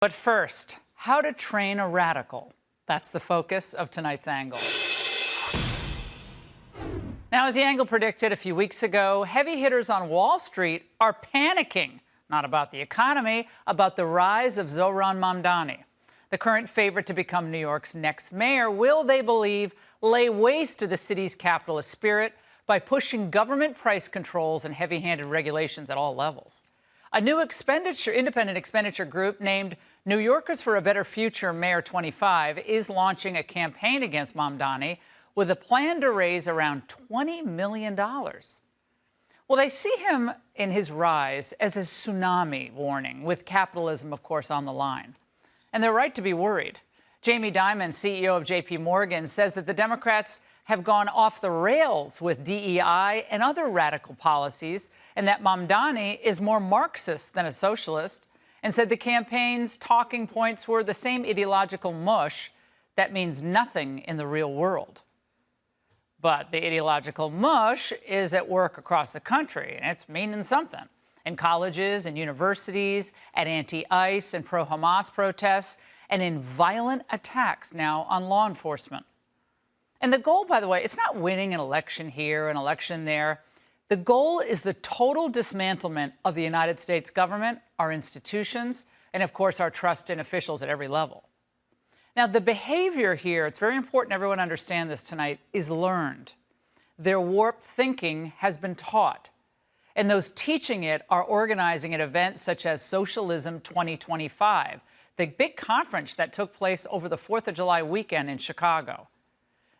But first, how to train a radical. That's the focus of tonight's angle. Now, as the angle predicted a few weeks ago, heavy hitters on Wall Street are panicking, not about the economy, about the rise of Zohran Mamdani. The current favorite to become New York's next mayor will, they believe, lay waste to the city's capitalist spirit by pushing government price controls and heavy-handed regulations at all levels. A new independent expenditure group named New Yorkers for a Better Future Mayor 25 is launching a campaign against Mamdani with a plan to raise around $20 million. Well, they see him in his rise as a tsunami warning, with capitalism, of course, on the line. And they're right to be worried. Jamie Dimon, CEO of J.P. Morgan, says that the Democrats have gone off the rails with DEI and other radical policies, and that Mamdani is more Marxist than a socialist, and said the campaign's talking points were the same ideological mush that means nothing in the real world. But the ideological mush is at work across the country, and it's meaning something. In colleges and universities, at anti-ICE and pro-Hamas protests, and in violent attacks now on law enforcement. And the goal, by the way, it's not winning an election here, an election there. The goal is the total dismantlement of the United States government, our institutions, and of course, our trust in officials at every level. Now, the behavior here, it's very important everyone understand this tonight, is learned. Their warped thinking has been taught. And those teaching it are organizing at events such as Socialism 2025, the big conference that took place over the 4th of July weekend in Chicago.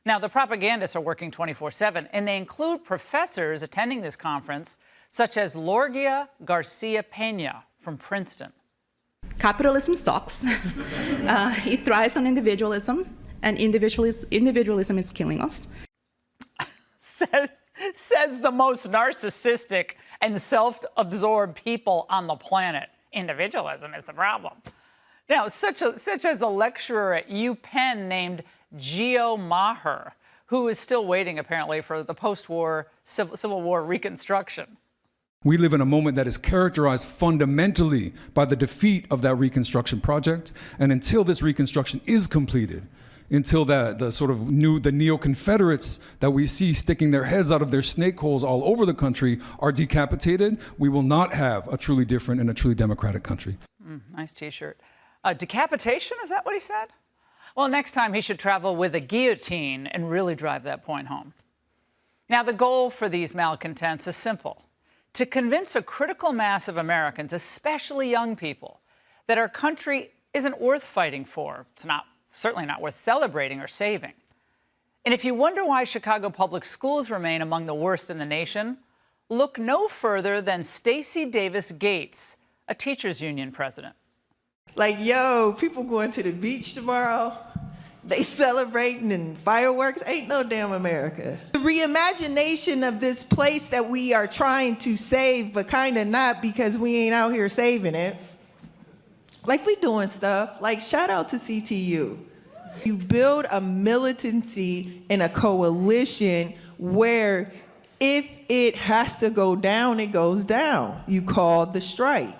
Now, the propagandists are working 24/7, and they include professors attending this conference, such as Lorgia Garcia Pena from Princeton. Capitalism sucks. It thrives on individualism, and individualism is killing us. Says the most narcissistic and self-absorbed people on the planet. Individualism is the problem. Now, such as a lecturer at UPenn named Geo Maher, who is still waiting, apparently, for the post-war Civil War reconstruction. We live in a moment that is characterized fundamentally by the defeat of that reconstruction project. And until this reconstruction is completed, until the neo-Confederates that we see sticking their heads out of their snake holes all over the country are decapitated, we will not have a truly different and a truly democratic country. Nice T-shirt. Decapitation, is that what he said? Well, next time he should travel with a guillotine and really drive that point home. Now, the goal for these malcontents is simple: to convince a critical mass of Americans, especially young people, that our country isn't worth fighting for. It's certainly not worth celebrating or saving. And if you wonder why Chicago public schools remain among the worst in the nation, look no further than Stacey Davis Gates, a teachers union president. Like, yo, people going to the beach tomorrow, they celebrating and fireworks, ain't no damn America. The reimagination of this place that we are trying to save, but kind of not because we ain't out here saving it. Like, we doing stuff, like shout out to CTU. You build a militancy and a coalition where if it has to go down, it goes down. You call the strike.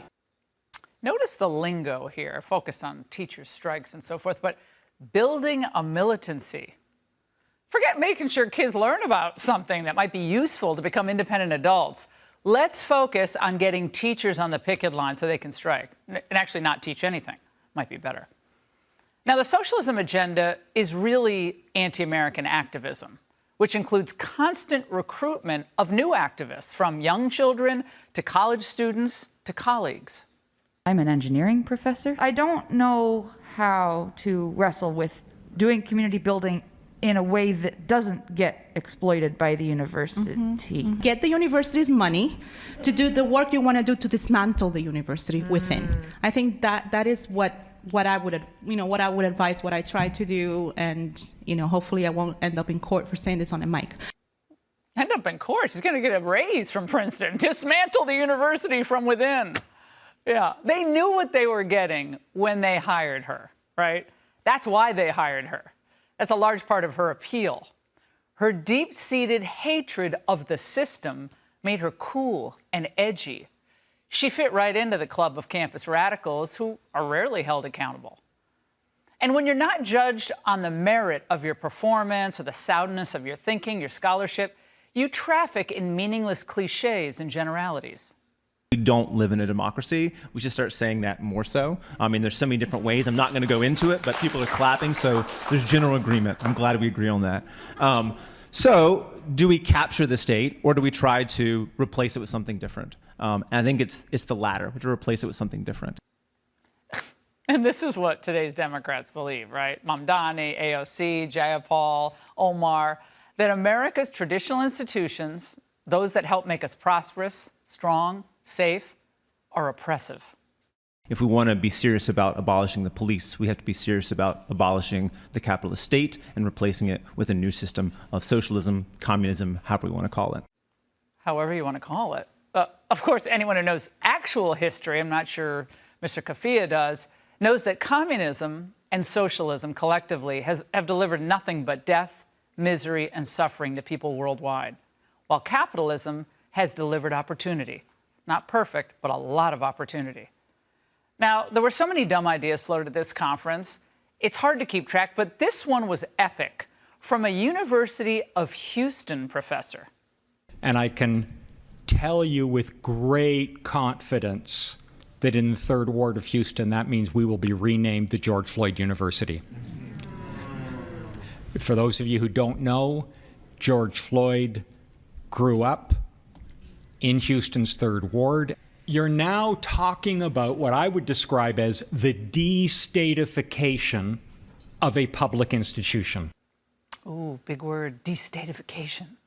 Notice the lingo here, focused on teacher strikes and so forth, but building a militancy. Forget making sure kids learn about something that might be useful to become independent adults. Let's focus on getting teachers on the picket line so they can strike and actually not teach anything. Might be better. Now, the socialism agenda is really anti-American activism, which includes constant recruitment of new activists, from young children to college students to colleagues. I'm an engineering professor. I don't know how to wrestle with doing community building in a way that doesn't get exploited by the university. Get the university's money to do the work you want to do to dismantle the university within. I think that is what I would advise, what I try to do, and hopefully I won't end up in court for saying this on a mic. End up in court? She's going to get a raise from Princeton. Dismantle the university from within. Yeah, they knew what they were getting when they hired her, right? That's why they hired her. That's a large part of her appeal. Her deep-seated hatred of the system made her cool and edgy. She fit right into the club of campus radicals who are rarely held accountable. And when you're not judged on the merit of your performance or the soundness of your thinking, your scholarship, you traffic in meaningless cliches and generalities. We don't live in a democracy. We should start saying that more so. I mean, there's so many different ways. I'm not going to go into it, but people are clapping, so there's general agreement. I'm glad we agree on that. So do we capture the state, or do we try to replace it with something different? And I think it's the latter, to replace it with something different. And this is what today's Democrats believe, right? Mamdani, AOC, Jayapal, Omar, that America's traditional institutions, those that help make us prosperous, strong, safe, are oppressive. If we want to be serious about abolishing the police, we have to be serious about abolishing the capitalist state and replacing it with a new system of socialism, communism, however we want to call it. However you want to call it. Of course, anyone who knows actual history, I'm not sure Mr. Kafia does, knows that communism and socialism collectively have delivered nothing but death, misery, and suffering to people worldwide, while capitalism has delivered opportunity. Not perfect, but a lot of opportunity. Now, there were so many dumb ideas floated at this conference, it's hard to keep track, but this one was epic, from a University of Houston professor. And I can tell you with great confidence that in the Third Ward of Houston, that means we will be renamed the George Floyd University. For those of you who don't know, George Floyd grew up in Houston's Third Ward. You're now talking about what I would describe as the de-statification of a public institution. Ooh, big word, de-statification.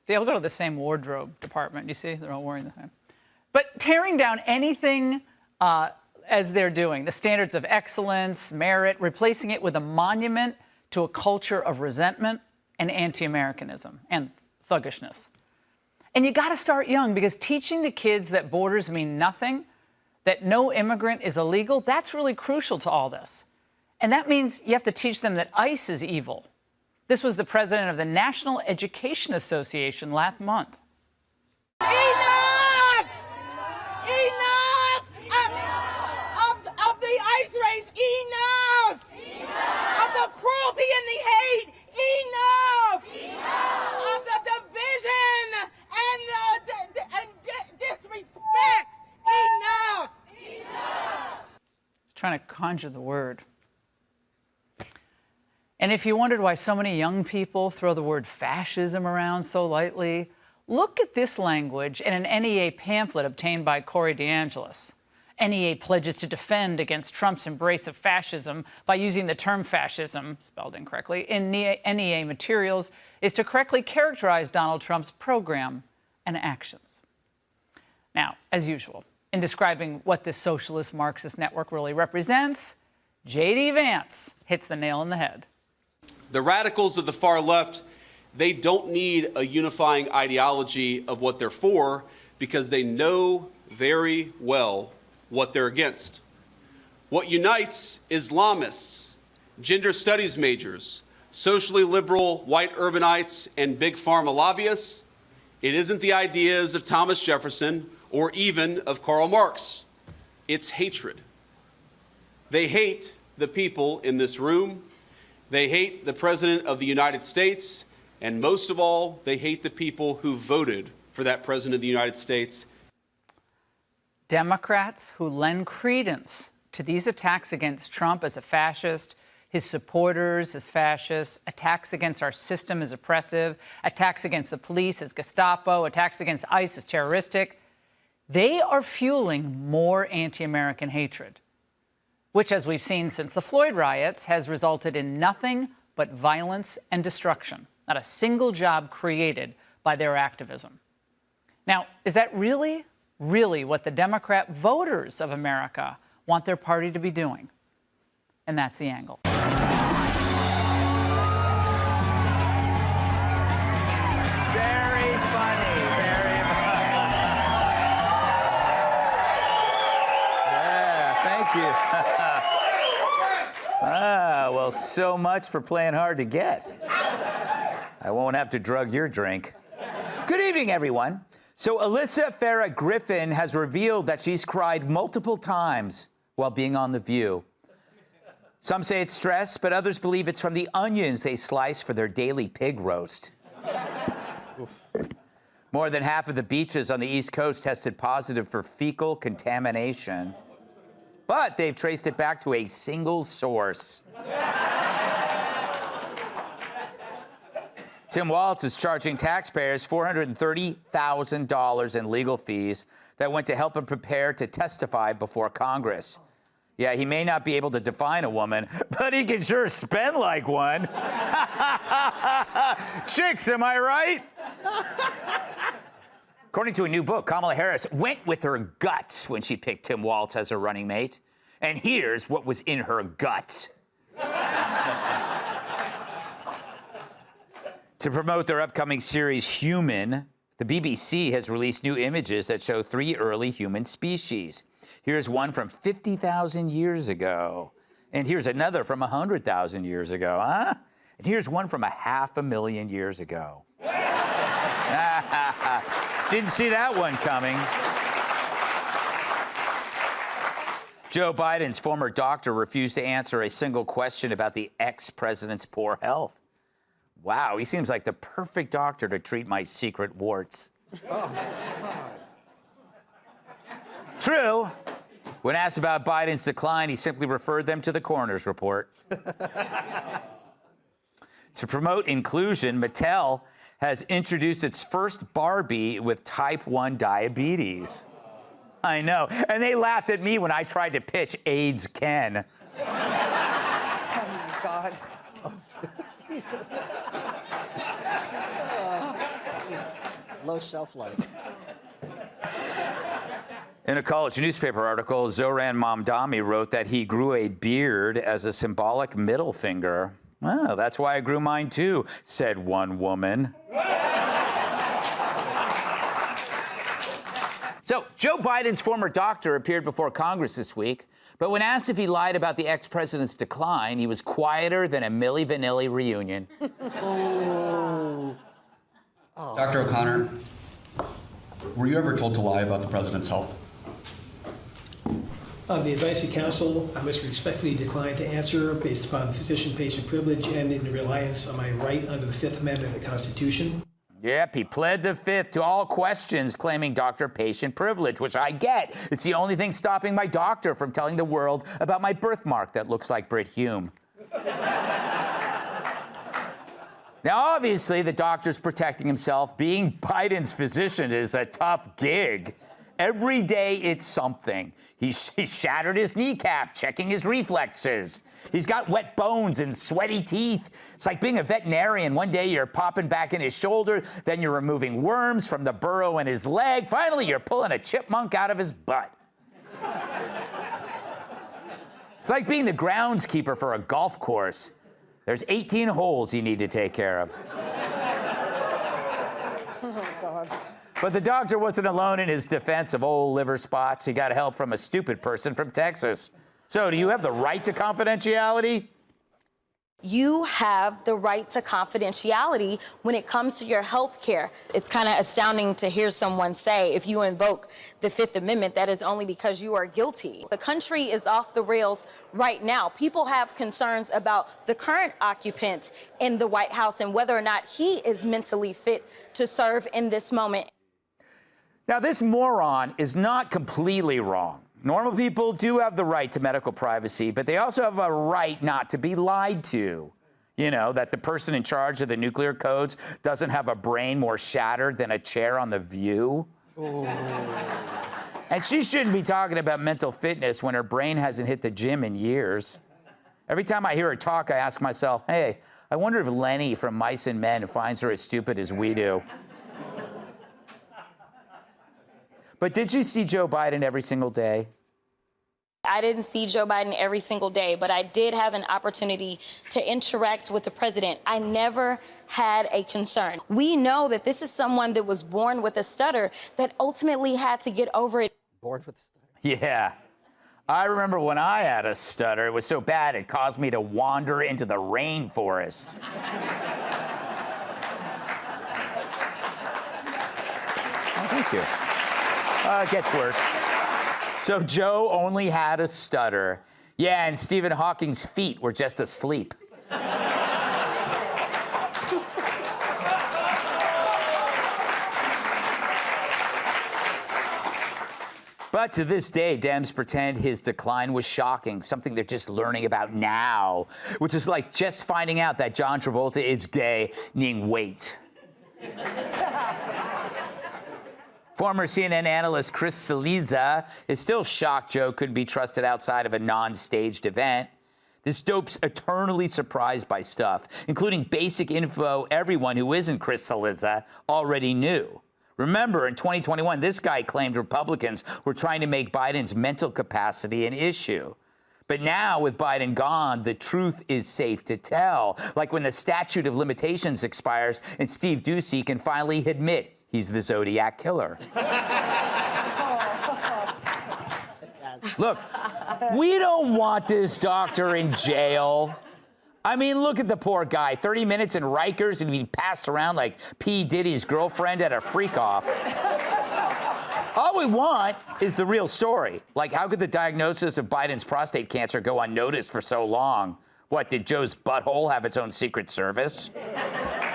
They all go to the same wardrobe department, you see? They're all wearing the same. But tearing down anything as they're doing, the standards of excellence, merit, replacing it with a monument to a culture of resentment and anti-Americanism and thuggishness. And you got to start young, because teaching the kids that borders mean nothing, that no immigrant is illegal, that's really crucial to all this. And that means you have to teach them that ICE is evil. This was the president of the National Education Association last month. Enough! Enough of the ICE raids! Enough! Of the cruelty and the hate! Enough! Of the division and disrespect! Enough! He's trying to conjure the word. And if you wondered why so many young people throw the word fascism around so lightly, look at this language in an NEA pamphlet obtained by Corey DeAngelis. NEA pledges to defend against Trump's embrace of fascism by using the term fascism, spelled incorrectly, in NEA materials, is to correctly characterize Donald Trump's program and actions. Now, as usual, in describing what this socialist Marxist network really represents, J.D. Vance hits the nail on the head. The radicals of the far left, they don't need a unifying ideology of what they're for, because they know very well what they're against. What unites Islamists, gender studies majors, socially liberal white urbanites, and big pharma lobbyists, it isn't the ideas of Thomas Jefferson or even of Karl Marx. It's hatred. They hate the people in this room. They hate the President of the United States, and most of all, they hate the people who voted for that President of the United States. Democrats who lend credence to these attacks against Trump as a fascist, his supporters as fascists, attacks against our system as oppressive, attacks against the police as Gestapo, attacks against ICE as terroristic, they are fueling more anti-American hatred, which, as we've seen since the Floyd riots, has resulted in nothing but violence and destruction, not a single job created by their activism. Now, is that really what the Democrat voters of America want their party to be doing? And that's the angle. Very funny, very funny. Yeah, thank you. Well, so much for playing hard to get. I won't have to drug your drink. Good evening, everyone. So Alyssa Farah Griffin has revealed that she's cried multiple times while being on The View. Some say it's stress, but others believe it's from the onions they slice for their daily pig roast. More than half of the beaches on the East Coast tested positive for fecal contamination, but they've traced it back to a single source. Tim Walz is charging taxpayers $430,000 in legal fees that went to help him prepare to testify before Congress. Yeah, he may not be able to define a woman, but he can sure spend like one. Chicks, am I right? According to a new book, Kamala Harris went with her guts when she picked Tim Walz as her running mate. And here's what was in her guts. To promote their upcoming series, Human, the BBC has released new images that show 3 early human species. Here's one from 50,000 years ago. And here's another from 100,000 years ago, huh? And here's one from 500,000 years ago. Didn't see that one coming. Joe Biden's former doctor refused to answer a single question about the ex-president's poor health. Wow, he seems like the perfect doctor to treat my secret warts. Oh, my God. True. When asked about Biden's decline, he simply referred them to the coroner's report. To promote inclusion, Mattel has introduced its first Barbie with type 1 diabetes. I know. And they laughed at me when I tried to pitch AIDS Ken. Oh, my God. Oh, Jesus. Low shelf life. In a college newspaper article, Zoran Mamdani wrote that he grew a beard as a symbolic middle finger. Well, that's why I grew mine too, said one woman. So, Joe Biden's former doctor appeared before Congress this week, but when asked if he lied about the ex-president's decline, he was quieter than a Milli Vanilli reunion. Oh. Dr. O'Connor, were you ever told to lie about the president's health? On the advice of counsel, I must respectfully decline to answer based upon the physician-patient privilege and in reliance on my right under the Fifth Amendment of the Constitution. Yep, he pled the Fifth to all questions claiming doctor-patient privilege, which I get. It's the only thing stopping my doctor from telling the world about my birthmark that looks like Brit Hume. Now, obviously, the doctor's protecting himself. Being Biden's physician is a tough gig. Every day, it's something. He shattered his kneecap, checking his reflexes. He's got wet bones and sweaty teeth. It's like being a veterinarian. One day, you're popping back in his shoulder. Then you're removing worms from the burrow in his leg. Finally, you're pulling a chipmunk out of his butt. It's like being the groundskeeper for a golf course. There's 18 holes you need to take care of. Oh, God. But the doctor wasn't alone in his defense of old liver spots. He got help from a stupid person from Texas. So, do you have the right to confidentiality? You have the right to confidentiality when it comes to your health care. It's kind of astounding to hear someone say, if you invoke the Fifth Amendment, that is only because you are guilty. The country is off the rails right now. People have concerns about the current occupant in the White House and whether or not he is mentally fit to serve in this moment. Now, this moron is not completely wrong. Normal people do have the right to medical privacy, but they also have a right not to be lied to. You know, that the person in charge of the nuclear codes doesn't have a brain more shattered than a chair on The View. Oh. And she shouldn't be talking about mental fitness when her brain hasn't hit the gym in years. Every time I hear her talk, I ask myself, hey, I wonder if Lenny from Mice and Men finds her as stupid as we do. But did you see Joe Biden every single day? I didn't see Joe Biden every single day, but I did have an opportunity to interact with the president. I never had a concern. We know that this is someone that was born with a stutter that ultimately had to get over it. Born with a stutter? Yeah. I remember when I had a stutter, it was so bad it caused me to wander into the rainforest. Thank you. It gets worse. So Joe only had a stutter. Yeah, and Stephen Hawking's feet were just asleep. But to this day, Dems pretend his decline was shocking, something they're just learning about now, which is like just finding out that John Travolta is gay, needing weight. Former CNN analyst Chris Cillizza is still shocked Joe couldn't be trusted outside of a non-staged event. This dope's eternally surprised by stuff, including basic info everyone who isn't Chris Cillizza already knew. Remember, in 2021, this guy claimed Republicans were trying to make Biden's mental capacity an issue. But now, with Biden gone, the truth is safe to tell. Like when the statute of limitations expires and Steve Doocy can finally admit he's the Zodiac killer. Look, we don't want this doctor in jail. I mean, look at the poor guy. 30 minutes in Rikers and being passed around like P. Diddy's girlfriend at a freak-off. All we want is the real story. Like, how could the diagnosis of Biden's prostate cancer go unnoticed for so long? What, did Joe's butthole have its own Secret Service?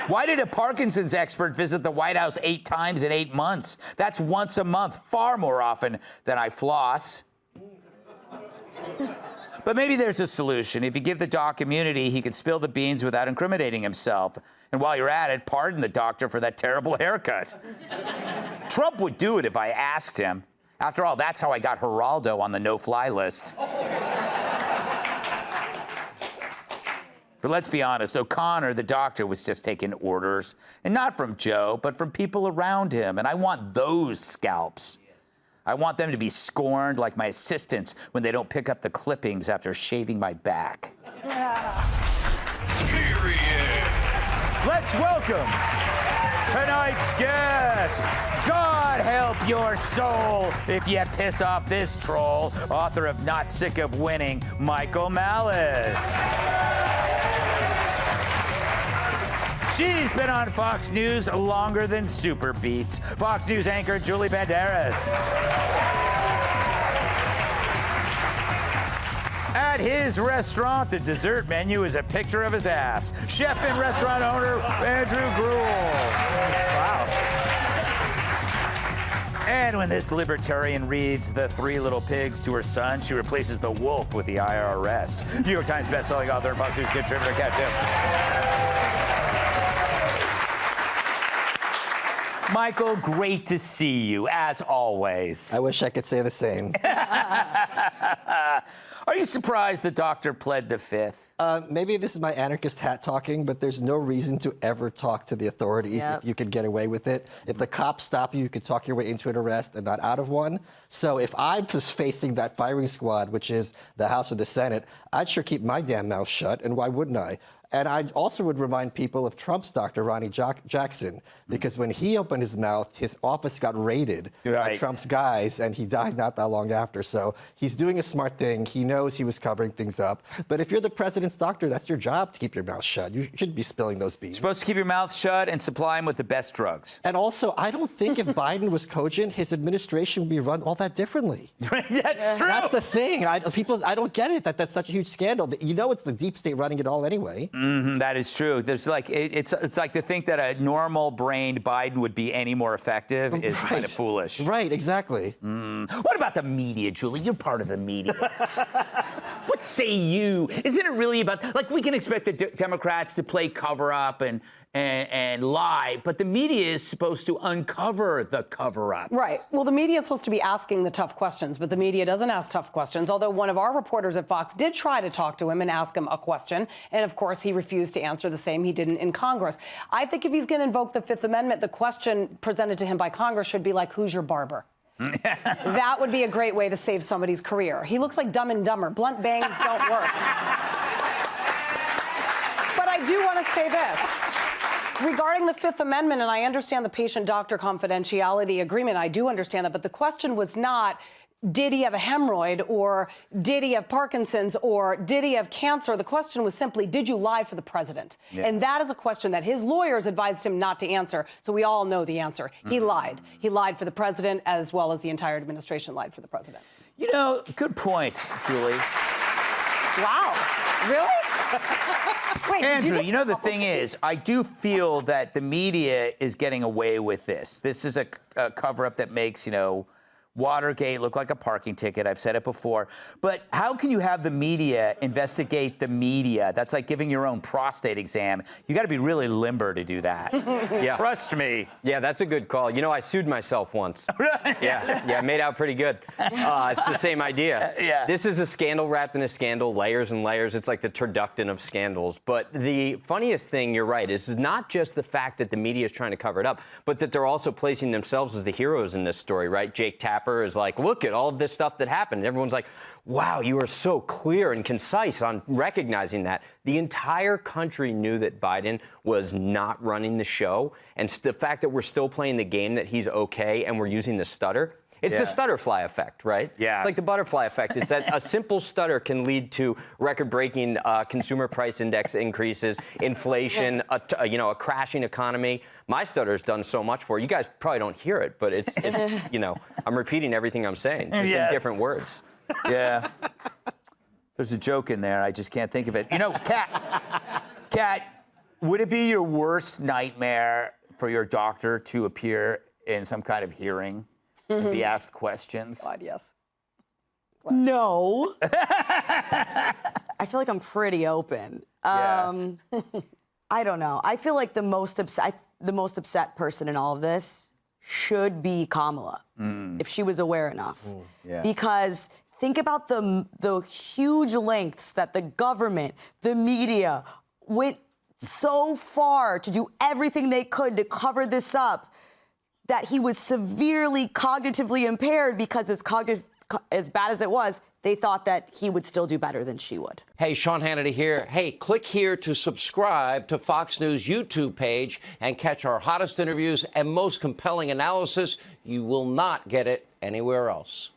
Why did a Parkinson's expert visit the White House 8 times in 8 months? That's once a month, far more often than I floss. But maybe there's a solution. If you give the doc immunity, he could spill the beans without incriminating himself. And while you're at it, pardon the doctor for that terrible haircut. Trump would do it if I asked him. After all, that's how I got Geraldo on the no-fly list. But let's be honest, O'Connor, the doctor, was just taking orders. And not from Joe, but from people around him. And I want those scalps. I want them to be scorned like my assistants when they don't pick up the clippings after shaving my back. Period. Let's welcome tonight's guest. God help your soul if you piss off this troll, author of Not Sick of Winning, Michael Malice. She's been on Fox News longer than Super Beats. Fox News anchor Julie Banderas. At his restaurant, the dessert menu is a picture of his ass. Chef and restaurant owner Andrew Gruel. Wow. And when this libertarian reads The Three Little Pigs to her son, she replaces the wolf with the IRS. New York Times bestselling author and Fox News contributor, catch him. Michael, great to see you, as always. I wish I could say the same. Are you surprised the doctor pled the Fifth? Maybe this is my anarchist hat talking, but there's no reason to ever talk to the authorities if you could get away with it. If the cops stop you, you could talk your way into an arrest and not out of one. So if I was facing that firing squad, which is the House or the Senate, I'd sure keep my damn mouth shut, and why wouldn't I? And I also would remind people of Trump's doctor, Ronnie Jackson, because when he opened his mouth, his office got raided by Trump's guys, and he died not that long after. So he's doing a smart thing. He knows he was covering things up. But if you're the president's doctor, that's your job to keep your mouth shut. You shouldn't be spilling those beans. You're supposed to keep your mouth shut and supply him with the best drugs. And also, I don't think if Biden was cogent, his administration would be run all that differently. That's true. That's the thing. I don't get it. That's such a huge scandal. You know, it's the deep state running it all anyway. Mm-hmm, that is true. There's like it's like to think that a normal-brained Biden would be any more effective is kind of foolish. Right, exactly. What about the media, Julie? You're part of the media. What say you? Isn't it really about, like, we can expect the Democrats to play cover-up and lie, but the media is supposed to uncover the cover-up. Right. Well, the media is supposed to be asking the tough questions, but the media doesn't ask tough questions, although one of our reporters at Fox did try to talk to him and ask him a question, and of course he refused to answer the same he didn't in Congress. I think if he's going to invoke the Fifth Amendment, the question presented to him by Congress should be like, who's your barber? That would be a great way to save somebody's career. He looks like Dumb and Dumber. Blunt bangs don't work. But I do want to say this. Regarding the Fifth Amendment, and I understand the patient-doctor confidentiality agreement, I do understand that, but the question was not, did he have a hemorrhoid, or did he have Parkinson's, or did he have cancer? The question was simply, did you lie for the president? Yeah. And that is a question that his lawyers advised him not to answer. So we all know the answer. He lied. He lied for the president, as well as the entire administration lied for the president. You know, good point, Julie. Wow. Really? Wait, Andrew, you know, the thing is, I do feel that the media is getting away with this. This is a cover-up that makes, you know, Watergate look like a parking ticket. I've said it before. But how can you have the media investigate the media? That's like giving your own prostate exam. You got to be really limber to do that. Yeah. Trust me. Yeah, that's a good call. You know, I sued myself once. Yeah, made out pretty good. It's the same idea. Yeah. This is a scandal wrapped in a scandal, layers and layers. It's like the turducken of scandals. But the funniest thing, you're right, is not just the fact that the media is trying to cover it up, but that they're also placing themselves as the heroes in this story, right? Jake Tapper is like, look at all of this stuff that happened. Everyone's like, wow, you are so clear and concise on recognizing that. The entire country knew that Biden was not running the show. And the fact that we're still playing the game that he's okay and we're using the stutter, it's the stutterfly effect, right? Yeah. It's like the butterfly effect. It's that a simple stutter can lead to record-breaking consumer price index increases, inflation, a crashing economy. My stutter's done so much for you. You guys probably don't hear it, but it's you know, I'm repeating everything I'm saying, just in different words. Yeah. There's a joke in there. I just can't think of it. You know, Kat, would it be your worst nightmare for your doctor to appear in some kind of hearing and be asked questions? God, yes. No. I feel like I'm pretty open. Yeah. I don't know. I feel like the most upset person in all of this should be Kamala, if she was aware enough. Yeah. Because think about the huge lengths that the government, the media, went so far to do everything they could to cover this up, that he was severely cognitively impaired because as bad as it was, they thought that he would still do better than she would. Hey, Sean Hannity here. Hey, click here to subscribe to Fox News YouTube page and catch our hottest interviews and most compelling analysis. You will not get it anywhere else.